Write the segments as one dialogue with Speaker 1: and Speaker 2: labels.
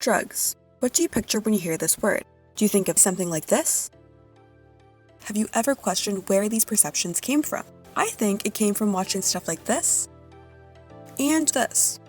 Speaker 1: Drugs. What do you picture when you hear this word? Do you think of something like this? Have you ever questioned where these perceptions came from? I think it came from watching stuff like this and this.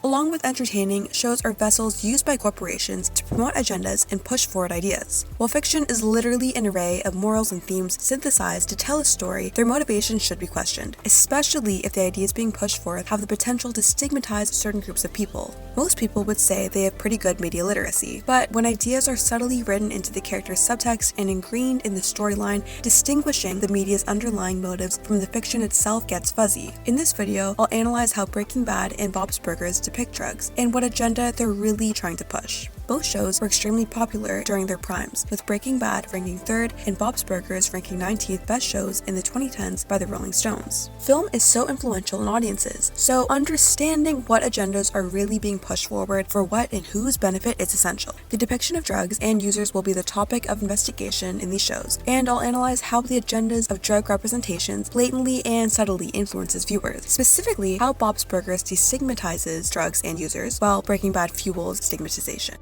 Speaker 1: Along with entertaining, shows are vessels used by corporations to promote agendas and push forward ideas. While fiction is literally an array of morals and themes synthesized to tell a story, their motivations should be questioned, especially if the ideas being pushed forth have the potential to stigmatize certain groups of people. Most people would say they have pretty good media literacy, but when ideas are subtly written into the character's subtext and ingrained in the storyline, distinguishing the media's underlying motives from the fiction itself gets fuzzy. In this video, I'll analyze how Breaking Bad and Bob's Burgers depict drugs and what agenda they're really trying to push. Both shows were extremely popular during their primes, with Breaking Bad ranking 3rd and Bob's Burgers ranking 19th best shows in the 2010s by the Rolling Stones. Film is so influential in audiences, so understanding what agendas are really being pushed forward for what and whose benefit is essential. The depiction of drugs and users will be the topic of investigation in these shows, and I'll analyze how the agendas of drug representations blatantly and subtly influences viewers, specifically how Bob's Burgers destigmatizes drugs and users, while Breaking Bad fuels stigmatization.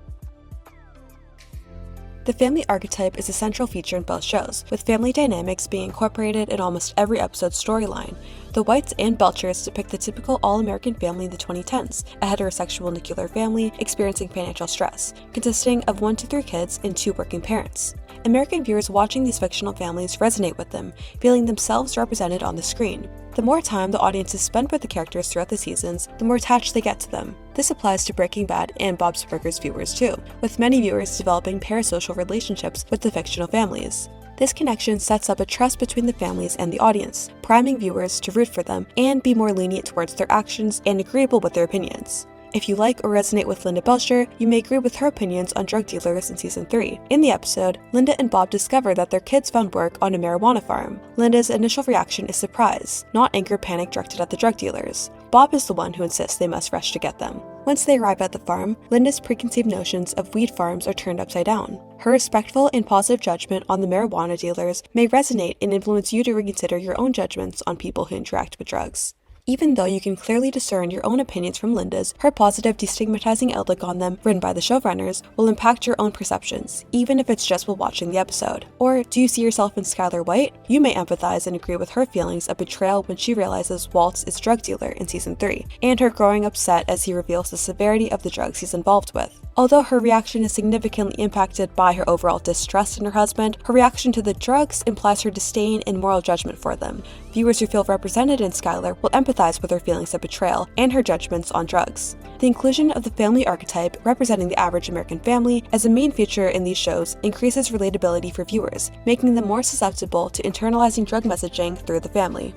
Speaker 1: The family archetype is a central feature in both shows, with family dynamics being incorporated in almost every episode's storyline. The Whites and Belchers depict the typical all-American family in the 2010s, a heterosexual nuclear family experiencing financial stress, consisting of 1 to 3 kids and 2 working parents. American viewers watching these fictional families resonate with them, feeling themselves represented on the screen. The more time the audiences spend with the characters throughout the seasons, the more attached they get to them. This applies to Breaking Bad and Bob's Burgers viewers too, with many viewers developing parasocial relationships with the fictional families. This connection sets up a trust between the families and the audience, priming viewers to root for them and be more lenient towards their actions and agreeable with their opinions. If you like or resonate with Linda Belcher, you may agree with her opinions on drug dealers in Season 3. In the episode, Linda and Bob discover that their kids found work on a marijuana farm. Linda's initial reaction is surprise, not anger or panic directed at the drug dealers. Bob is the one who insists they must rush to get them. Once they arrive at the farm, Linda's preconceived notions of weed farms are turned upside down. Her respectful and positive judgment on the marijuana dealers may resonate and influence you to reconsider your own judgments on people who interact with drugs. Even though you can clearly discern your own opinions from Linda's, her positive destigmatizing outlook on them, written by the showrunners, will impact your own perceptions, even if it's just while watching the episode. Or do you see yourself in Skylar White? You may empathize and agree with her feelings of betrayal when she realizes Waltz is drug dealer in Season 3, and her growing upset as he reveals the severity of the drugs he's involved with. Although her reaction is significantly impacted by her overall distrust in her husband, her reaction to the drugs implies her disdain and moral judgment for them. Viewers who feel represented in Skylar will empathize with her feelings of betrayal and her judgments on drugs. The inclusion of the family archetype, representing the average American family, as a main feature in these shows increases relatability for viewers, making them more susceptible to internalizing drug messaging through the family.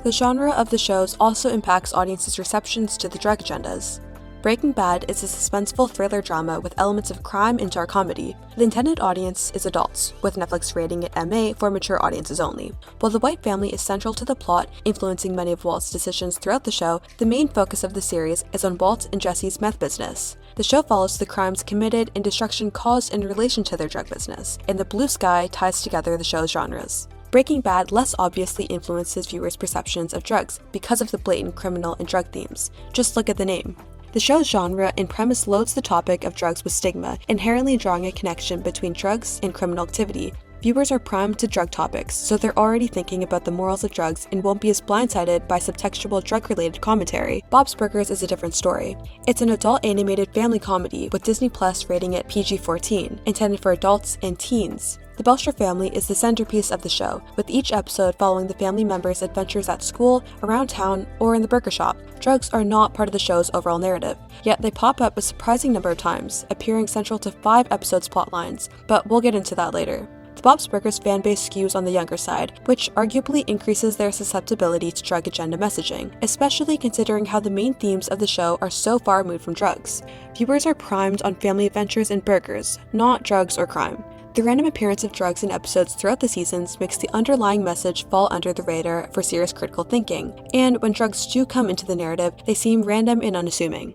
Speaker 1: The genre of the shows also impacts audiences' receptions to the drug agendas. Breaking Bad is a suspenseful thriller drama with elements of crime and dark comedy. The intended audience is adults, with Netflix rating it MA for mature audiences only. While the White family is central to the plot, influencing many of Walt's decisions throughout the show, the main focus of the series is on Walt and Jesse's meth business. The show follows the crimes committed and destruction caused in relation to their drug business, and the blue sky ties together the show's genres. Breaking Bad less obviously influences viewers' perceptions of drugs because of the blatant criminal and drug themes. Just look at the name. The show's genre and premise loads the topic of drugs with stigma, inherently drawing a connection between drugs and criminal activity. Viewers are primed to drug topics, so they're already thinking about the morals of drugs and won't be as blindsided by subtextual drug-related commentary. Bob's Burgers is a different story. It's an adult animated family comedy, with Disney Plus rating it PG-14, intended for adults and teens. The Belcher family is the centerpiece of the show, with each episode following the family members' adventures at school, around town, or in the burger shop. Drugs are not part of the show's overall narrative, yet they pop up a surprising number of times, appearing central to 5 episodes' plotlines, but we'll get into that later. The Bob's Burgers fanbase skews on the younger side, which arguably increases their susceptibility to drug agenda messaging, especially considering how the main themes of the show are so far removed from drugs. Viewers are primed on family adventures and burgers, not drugs or crime. The random appearance of drugs in episodes throughout the seasons makes the underlying message fall under the radar for serious critical thinking, and when drugs do come into the narrative, they seem random and unassuming.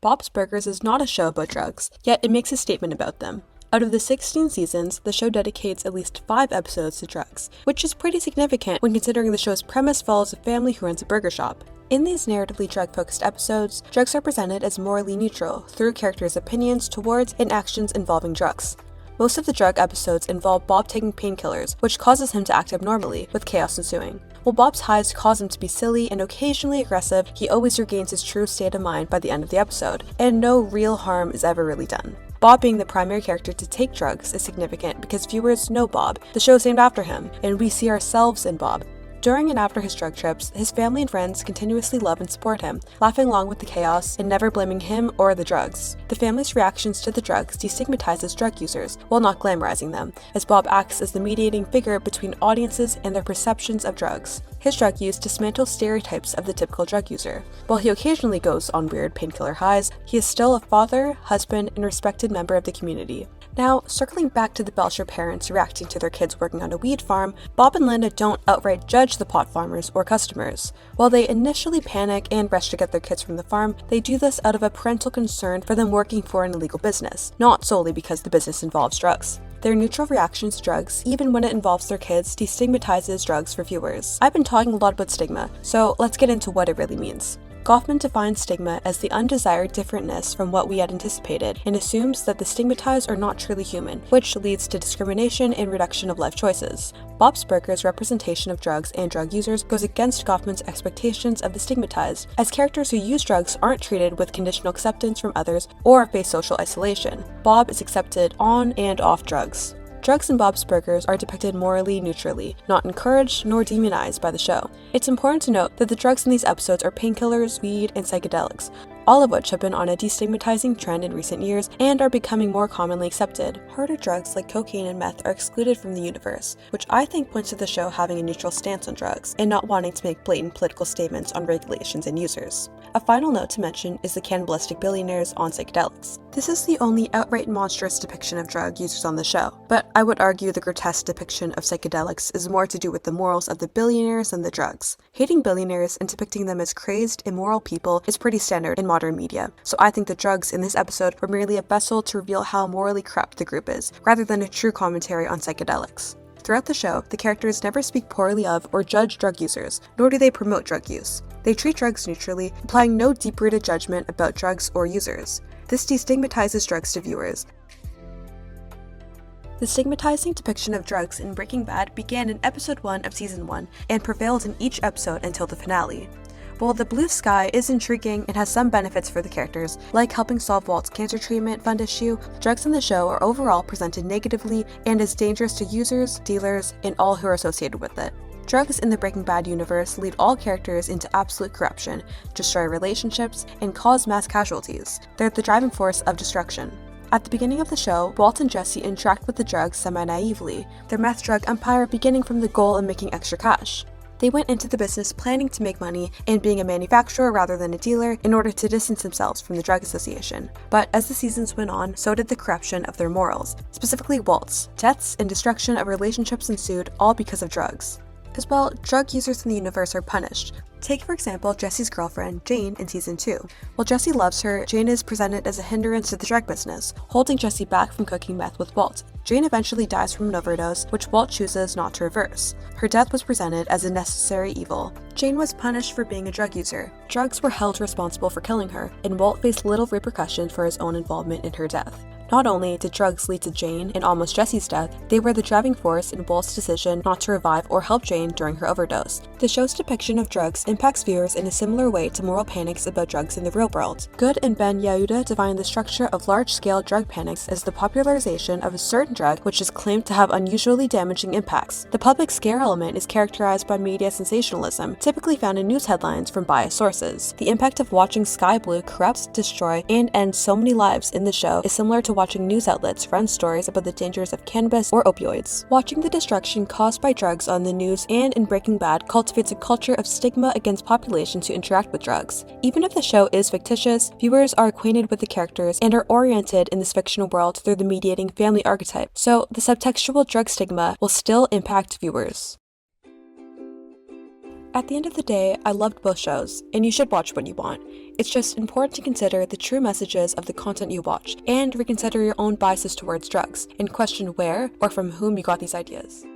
Speaker 1: Bob's Burgers is not a show about drugs, yet it makes a statement about them. Out of the 16 seasons, the show dedicates at least 5 episodes to drugs, which is pretty significant when considering the show's premise follows a family who runs a burger shop. In these narratively drug-focused episodes, drugs are presented as morally neutral through characters' opinions towards and actions involving drugs. Most of the drug episodes involve Bob taking painkillers, which causes him to act abnormally, with chaos ensuing. While Bob's highs cause him to be silly and occasionally aggressive, he always regains his true state of mind by the end of the episode, and no real harm is ever really done. Bob being the primary character to take drugs is significant because viewers know Bob, the show is named after him, and we see ourselves in Bob. During and after his drug trips, his family and friends continuously love and support him, laughing along with the chaos and never blaming him or the drugs. The family's reactions to the drugs destigmatizes drug users, while not glamorizing them, as Bob acts as the mediating figure between audiences and their perceptions of drugs. His drug use dismantles stereotypes of the typical drug user. While he occasionally goes on weird painkiller highs, he is still a father, husband, and respected member of the community. Now, circling back to the Belcher parents reacting to their kids working on a weed farm, Bob and Linda don't outright judge the pot farmers or customers. While they initially panic and rush to get their kids from the farm, they do this out of a parental concern for them working for an illegal business, not solely because the business involves drugs. Their neutral reaction to drugs, even when it involves their kids, destigmatizes drugs for viewers. I've been talking a lot about stigma, so let's get into what it really means. Goffman defines stigma as the undesired differentness from what we had anticipated and assumes that the stigmatized are not truly human, which leads to discrimination and reduction of life choices. Bob Sperger's representation of drugs and drug users goes against Goffman's expectations of the stigmatized, as characters who use drugs aren't treated with conditional acceptance from others or face social isolation. Bob is accepted on and off drugs. Drugs in Bob Sperger's are depicted morally neutrally, not encouraged nor demonized by the show. It's important to note that the drugs in these episodes are painkillers, weed, and psychedelics, all of which have been on a destigmatizing trend in recent years and are becoming more commonly accepted. Harder drugs like cocaine and meth are excluded from the universe, which I think points to the show having a neutral stance on drugs and not wanting to make blatant political statements on regulations and users. A final note to mention is the cannibalistic billionaires on psychedelics. This is the only outright monstrous depiction of drug users on the show, but I would argue the grotesque depiction of psychedelics is more to do with the morals of the billionaires than the drugs. Hating billionaires and depicting them as crazed, immoral people is pretty standard in modern media, so I think the drugs in this episode were merely a vessel to reveal how morally corrupt the group is, rather than a true commentary on psychedelics. Throughout the show, the characters never speak poorly of or judge drug users, nor do they promote drug use. They treat drugs neutrally, applying no deep-rooted judgment about drugs or users. This destigmatizes drugs to viewers. The stigmatizing depiction of drugs in Breaking Bad began in episode 1 of season 1 and prevailed in each episode until the finale. While the blue sky is intriguing and has some benefits for the characters, like helping solve Walt's cancer treatment fund issue, drugs in the show are overall presented negatively and as dangerous to users, dealers, and all who are associated with it. Drugs in the Breaking Bad universe lead all characters into absolute corruption, destroy relationships, and cause mass casualties. They're the driving force of destruction. At the beginning of the show, Walt and Jesse interact with the drugs semi-naively, their meth drug empire beginning from the goal of making extra cash. They went into the business planning to make money and being a manufacturer rather than a dealer in order to distance themselves from the drug association. But as the seasons went on, so did the corruption of their morals, specifically Walt's. Deaths and destruction of relationships ensued, all because of drugs. As well, drug users in the universe are punished. Take, for example, Jesse's girlfriend, Jane, in season 2. While Jesse loves her, Jane is presented as a hindrance to the drug business, holding Jesse back from cooking meth with Walt. Jane eventually dies from an overdose, which Walt chooses not to reverse. Her death was presented as a necessary evil. Jane was punished for being a drug user. Drugs were held responsible for killing her, and Walt faced little repercussion for his own involvement in her death. Not only did drugs lead to Jane and almost Jesse's death, they were the driving force in Walt's decision not to revive or help Jane during her overdose. The show's depiction of drugs impacts viewers in a similar way to moral panics about drugs in the real world. Good and Ben Yehuda define the structure of large-scale drug panics as the popularization of a certain drug which is claimed to have unusually damaging impacts. The public scare element is characterized by media sensationalism, typically found in news headlines from biased sources. The impact of watching Sky Blue corrupt, destroy, and end so many lives in the show is similar to watching news outlets run stories about the dangers of cannabis or opioids. Watching the destruction caused by drugs on the news and in Breaking Bad cultivates a culture of stigma against populations who interact with drugs. Even if the show is fictitious, viewers are acquainted with the characters and are oriented in this fictional world through the mediating family archetype, so the subtextual drug stigma will still impact viewers. At the end of the day, I loved both shows, and you should watch what you want. It's just important to consider the true messages of the content you watch, and reconsider your own biases towards drugs, and question where or from whom you got these ideas.